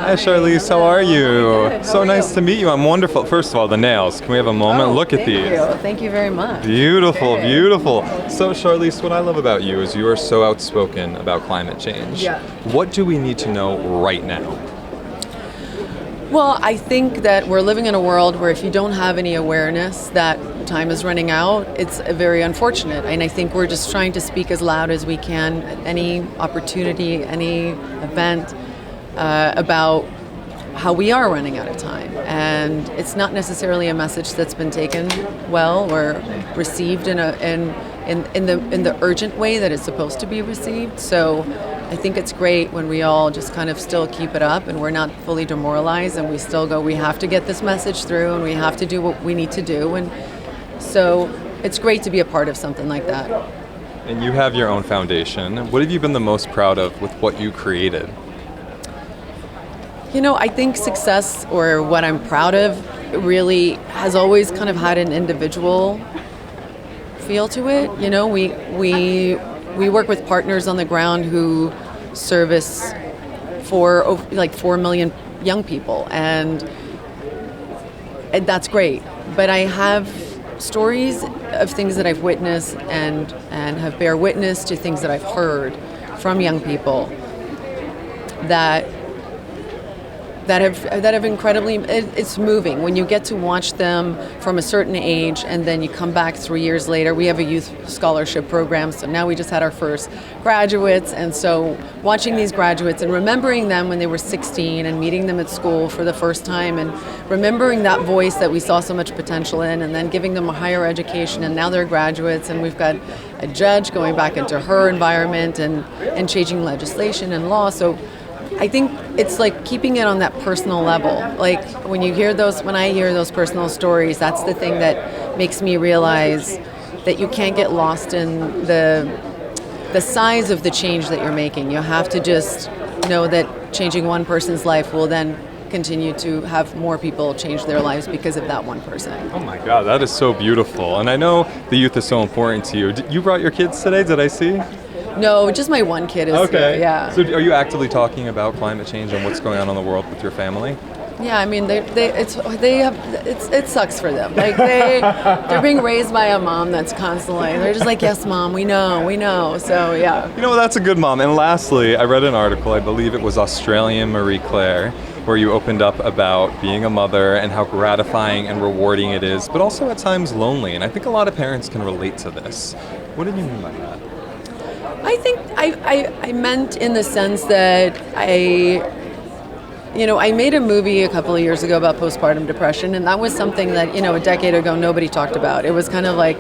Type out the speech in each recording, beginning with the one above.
Hi, Charlize. How are you? Good. So nice to meet you. I'm wonderful. First of all, the nails. Can we have a moment? Look at these. Thank you very much. Beautiful, beautiful. So, Charlize, what I love about you is you are so outspoken about climate change. Yeah. What do we need to know right now? Well, I think that we're living in a world where if you don't have any awareness that time is running out, it's very unfortunate. And I think we're just trying to speak as loud as we can at any opportunity, any event about how we are running out of time. And it's not necessarily a message that's been taken well or received in the urgent way that it's supposed to be received. So I think it's great when we all just kind of still keep it up and we're not fully demoralized and we still go, we have to get this message through and we have to do what we need to do. And so it's great to be a part of something like that. And you have your own foundation. What have you been the most proud of with what you created? You know, I think success, or what I'm proud of, really has always kind of had an individual feel to it. You know, we work with partners on the ground who service like 4 million young people, and that's great. But I have stories of things that I've witnessed and have bear witness to things that I've heard from young people that have incredibly, it's moving when you get to watch them from a certain age and then you come back 3 years later. We have a youth scholarship program, so now we just had our first graduates, and so watching these graduates and remembering them when they were 16 and meeting them at school for the first time and remembering that voice that we saw so much potential in, and then giving them a higher education, and now they're graduates, and we've got a judge going back into her environment and changing legislation and law. So I think it's like keeping it on that personal level. Like when I hear those personal stories, that's the thing that makes me realize that you can't get lost in the size of the change that you're making. You have to just know that changing one person's life will then continue to have more people change their lives because of that one person. Oh my God, that is so beautiful. And I know the youth is so important to you. You brought your kids today, did I see? No, just my one kid is here, yeah. So are you actively talking about climate change and what's going on in the world with your family? Yeah, I mean, it sucks for them. Like they're being raised by a mom that's constantly, they're just like, yes, mom, we know. So yeah. You know, that's a good mom. And lastly, I read an article, I believe it was Australian Marie Claire, where you opened up about being a mother and how gratifying and rewarding it is, but also at times lonely. And I think a lot of parents can relate to this. What did you mean by that? I think I meant in the sense that I made a movie a couple of years ago about postpartum depression, and that was something that, a decade ago nobody talked about. It was kind of like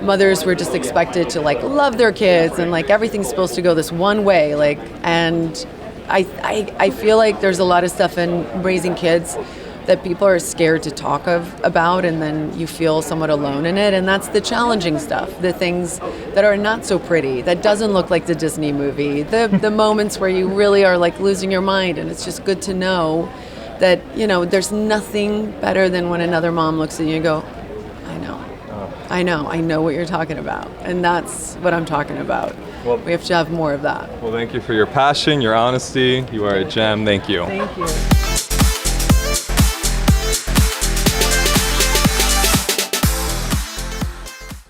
mothers were just expected to like love their kids and like everything's supposed to go this one way, like, and I feel like there's a lot of stuff in raising kids that people are scared to talk about, and then you feel somewhat alone in it, and that's the challenging stuff, the things that are not so pretty, that doesn't look like the Disney movie, the moments where you really are like losing your mind, and it's just good to know that, there's nothing better than when another mom looks at you and go, I know what you're talking about, and that's what I'm talking about. Well, we have to have more of that. Well, thank you for your passion, your honesty. You are a gem. Thank you. Thank you.